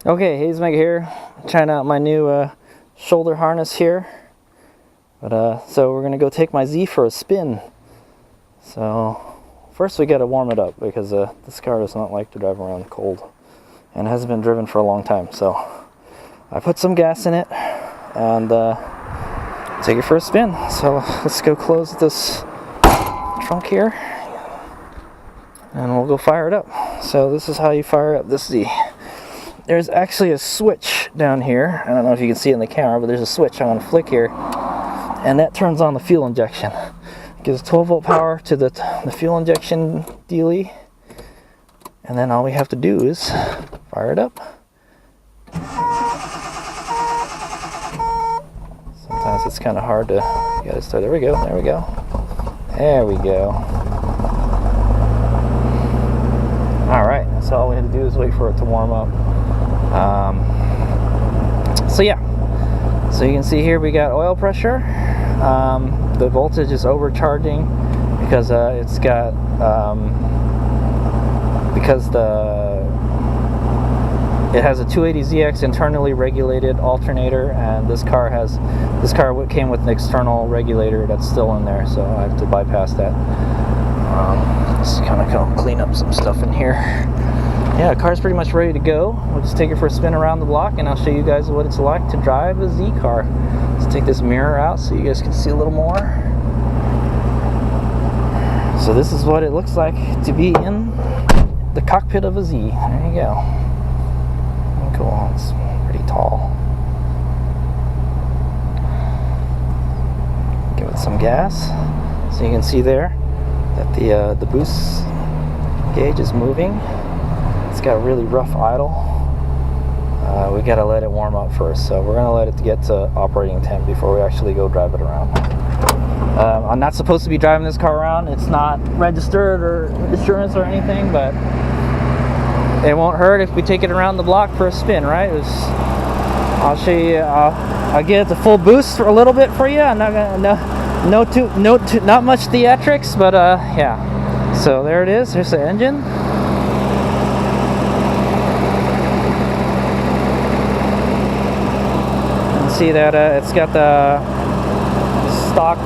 Okay, HadesOmega here, trying out my new shoulder harness here. But so we're gonna go take my Z for a spin. So first we gotta warm it up because this car does not like to drive around cold, and hasn't been driven for a long time. So I put some gas in it and take it for a spin. So let's go close this trunk here, and we'll go fire it up. So this is how you fire up this Z. There's actually a switch down here. I don't know if you can see it in the camera, but there's a switch I'm going to flick here, and that turns on the fuel injection. It gives 12 volt power to the fuel injection dealie, and then all we have to do is fire it up. Sometimes it's kind of hard to get it started. There we go, there we go. There we go. Alright, so all we had to do is wait for it to warm up. So yeah, so you can see here we got oil pressure. The voltage is overcharging because it's got it has a 280ZX internally regulated alternator, and this car came with an external regulator that's still in there, so I have to bypass that. Just kind of go clean up some stuff in here. Yeah, the car's pretty much ready to go. We'll just take it for a spin around the block, and I'll show you guys what it's like to drive a Z car. Let's take this mirror out so you guys can see a little more. So this is what it looks like to be in the cockpit of a Z. There you go. Cool, it's pretty tall. Give it some gas. So you can see there that the boost gauge is moving. It's got a really rough idle. We gotta let it warm up first, so we're gonna let it get to operating temp before we actually go drive it around. I'm not supposed to be driving this car around. It's not registered or insurance or anything, but it won't hurt if we take it around the block for a spin, right? I'll show you. I'll get it to full boost for a little bit for you. I'm not gonna not much theatrics, but yeah. So there it is. Here's the engine. You can see that it's got the stock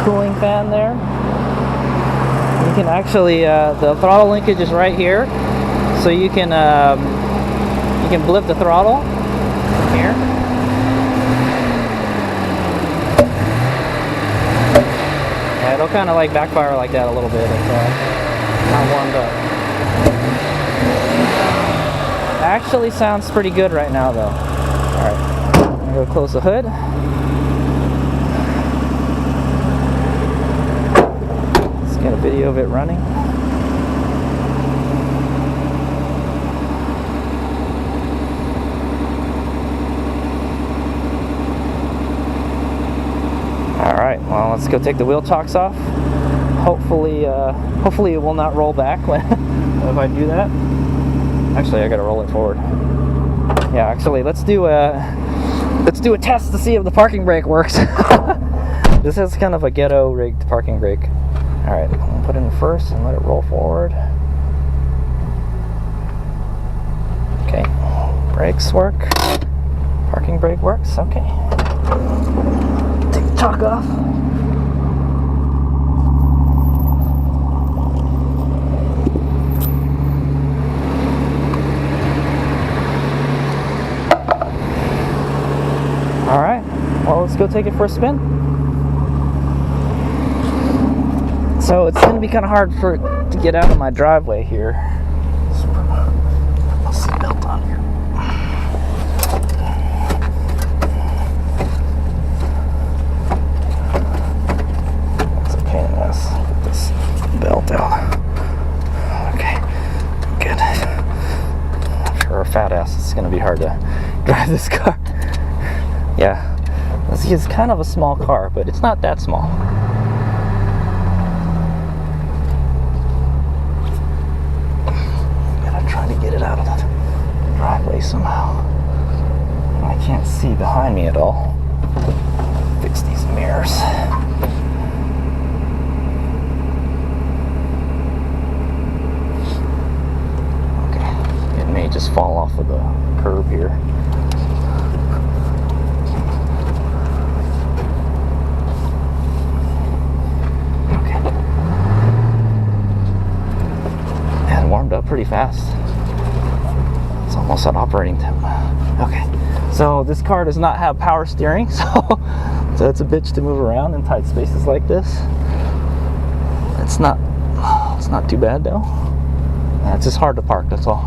cooling fan there. You can actually the throttle linkage is right here, so you can blip the throttle here. Yeah, it'll kind of like backfire like that a little bit if not warmed up. Actually sounds pretty good right now though. Alright, I'm gonna go close the hood. Let's get a video of it running. Alright, well, let's go take the wheel chocks off. Hopefully it will not roll back when if I do that. Actually, I gotta roll it forward. Yeah, actually, let's do a test to see if the parking brake works. This is kind of a ghetto rigged parking brake. Alright, I'll put it in first and let it roll forward. Okay, brakes work. Parking brake works, okay. Take the chock off. Alright, well, let's go take it for a spin. So it's going to be kind of hard to get out of my driveway here. Let's put my seatbelt on here. It's a pain in the ass. Put this belt out. Okay, good. For a fat ass, it's going to be hard to drive this car. Yeah, this is kind of a small car, but it's not that small. Gotta try to get it out of the driveway somehow. I can't see behind me at all. Fix these mirrors. Okay, just fall off of the curb here. Okay. And warmed up pretty fast. It's almost at operating temp. Okay. So this car does not have power steering, so it's a bitch to move around in tight spaces like this. It's not too bad though. It's just hard to park, that's all.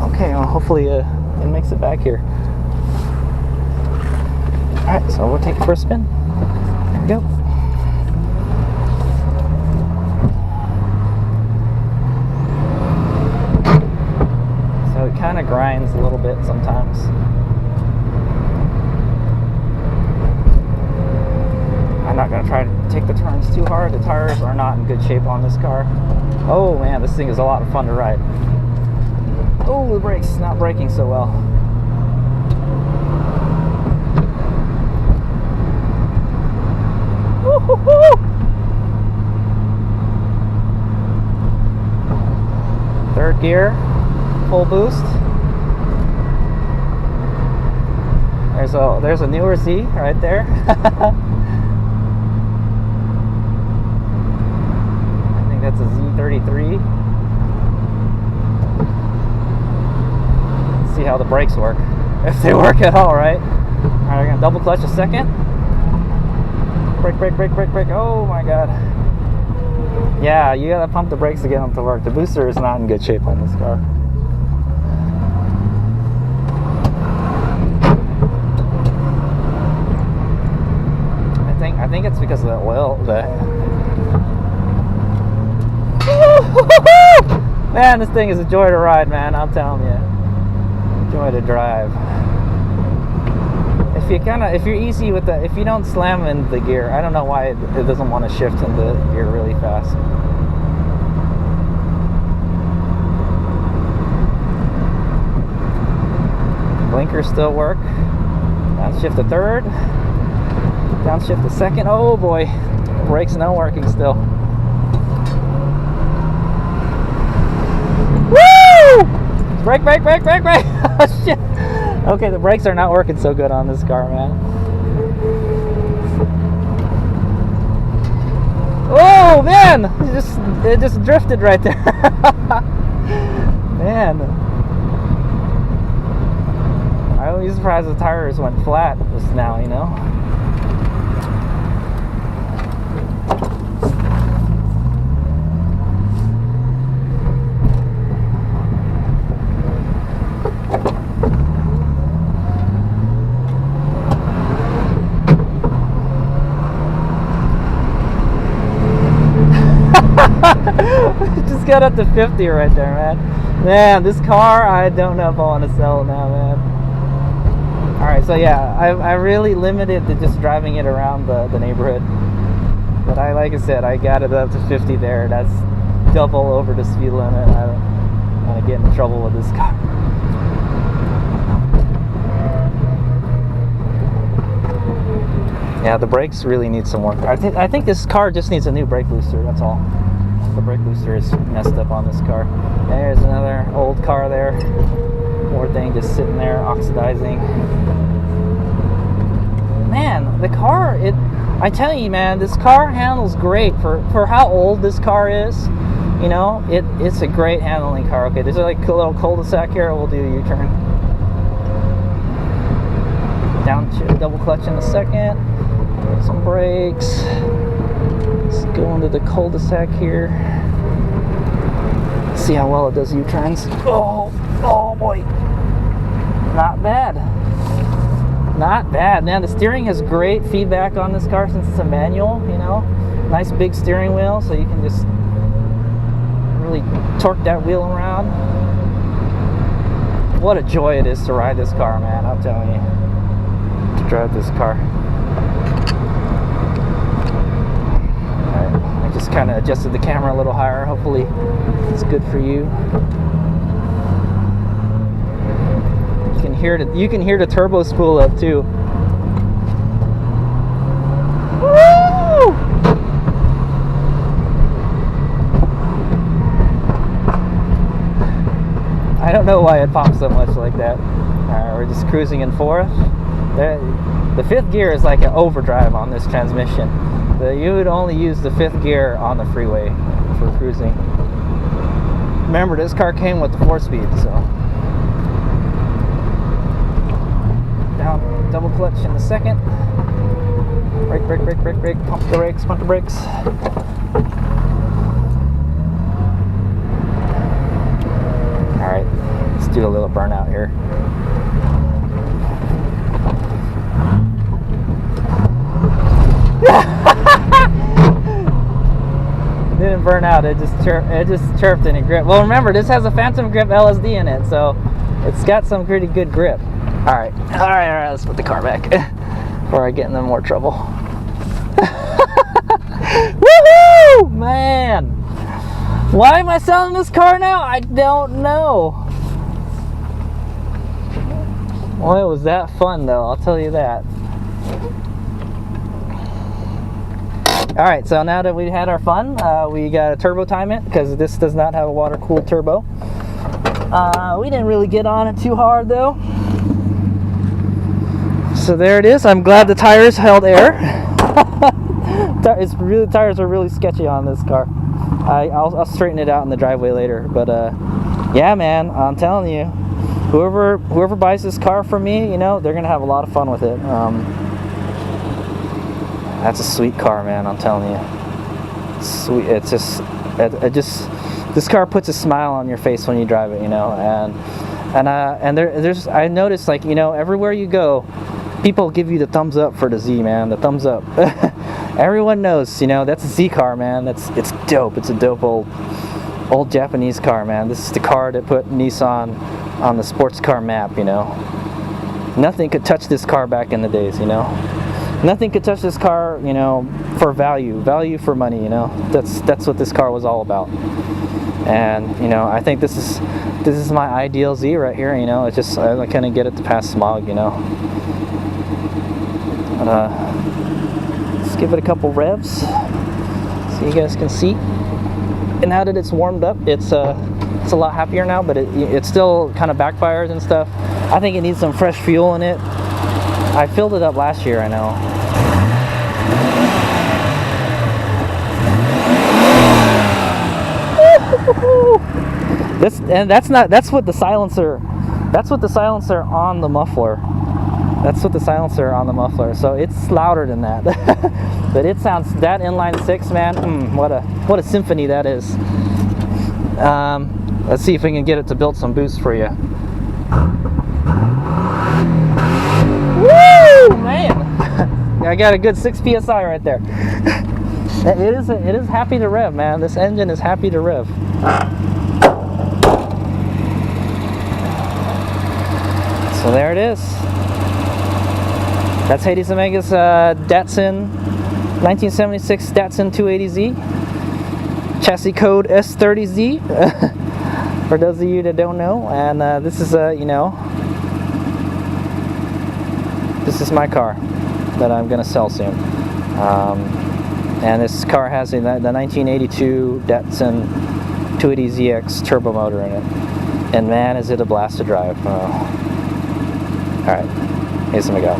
Okay, well hopefully it makes it back here. Alright, so we'll take it for a spin. There we go. So it kind of grinds a little bit sometimes. I'm not going to try to take the turns too hard. The tires are not in good shape on this car. Oh man, this thing is a lot of fun to ride. Oh, the brakes not braking so well. Woo-hoo-hoo! Third gear, full boost. There's a newer Z right there. That's a Z33. Let's see how the brakes work. If they work at all, right? Alright, we're gonna double clutch a second. Brake, brake, brake, brake, brake. Oh my god. Yeah, you gotta pump the brakes to get them to work. The booster is not in good shape on this car. I think it's because of the oil. Man, this thing is a joy to ride, man. I'm telling you, joy to drive. If you're easy with the, if you don't slam in the gear, I don't know why it doesn't want to shift in the gear really fast. Blinkers still work. Downshift to third. Downshift to second. Oh boy, brakes not working still. Woo! Brake, brake, brake, brake, brake! Oh shit! Okay, the brakes are not working so good on this car, man. Oh man! It just drifted right there. Man. I was surprised the tires went flat just now, you know? Just got up to 50 right there, man. Man, this car, I don't know if I want to sell it now, man. Alright, so yeah, I really limited to just driving it around the neighborhood. But like I said, I got it up to 50 there. That's double over the speed limit. I don't want to get in trouble with this car. Yeah, the brakes really need some work. I think this car just needs a new brake booster, that's all. The brake booster is messed up on this car. There's another old car there. More thing just sitting there oxidizing. Man, the car, I tell you, man, this car handles great for how old this car is. You know, it's a great handling car. Okay, there's like a little cul-de-sac here. We'll do a U-turn. Downshift, double clutch in a second. Some brakes. Let's go into the cul-de-sac here. See how well it does U-turns. Oh boy. Not bad. Not bad, man. The steering has great feedback on this car since it's a manual, you know. Nice big steering wheel, so you can just really torque that wheel around. What a joy it is to ride this car, man. I'm telling you. To drive this car. Just kind of adjusted the camera a little higher. Hopefully it's good for you. You can hear the turbo spool up too. Woo! don't know why it pops so much like that. Alright, we're just cruising in fourth. The fifth gear is like an overdrive on this transmission. You would only use the fifth gear on the freeway for cruising. Remember, this car came with the 4-speed, so. Down, double clutch in the second. Brake, brake, brake, brake, brake. Pump the brakes, pump the brakes. Alright, let's do a little burnout here. It didn't burn out, it just chirped and it gripped. Well, remember, this has a Phantom Grip LSD in it, so it's got some pretty good grip. Alright, let's put the car back before I get into more trouble. Woohoo! Man! Why am I selling this car now? I don't know. Well, it was that fun though, I'll tell you that. Alright, so now that we had our fun, we got to turbo time it because this does not have a water-cooled turbo. We didn't really get on it too hard though. So there it is. I'm glad the tires held air. Tires are really sketchy on this car. I'll straighten it out in the driveway later. But yeah, man, I'm telling you, whoever buys this car from me, you know, they're gonna have a lot of fun with it. That's a sweet car, man. I'm telling you, sweet. It's just, this car puts a smile on your face when you drive it, you know. And there's I noticed, like, you know, everywhere you go, people give you the thumbs up for the Z, man. The thumbs up. Everyone knows, you know, that's a Z car, man. It's dope. It's a dope old Japanese car, man. This is the car that put Nissan on the sports car map, you know. Nothing could touch this car back in the days, you know. Nothing could touch this car, you know, for value for money, you know. That's what this car was all about. And, you know, I think this is my ideal Z right here, you know. It's just, I couldn't get it to pass smog, you know. But, let's give it a couple revs so you guys can see. And now that it's warmed up, it's a lot happier now, but it still kind of backfires and stuff. I think it needs some fresh fuel in it. I filled it up last year, I know. That's what the silencer on the muffler. That's what the silencer on the muffler. So it's louder than that. But it sounds, that inline six, man, what a symphony that is. Let's see if we can get it to build some boost for you. Woo, man! I got a good 6 psi right there. It is happy to rev, man. This engine is happy to rev. So there it is. That's HadesOmega's Datsun 1976 Datsun 280Z. Chassis code S30Z. For those of you that don't know, and this is you know, this is my car that I'm gonna sell soon. And this car has the 1982 Datsun 280ZX turbo motor in it, and man, is it a blast to drive. All right, here's some go.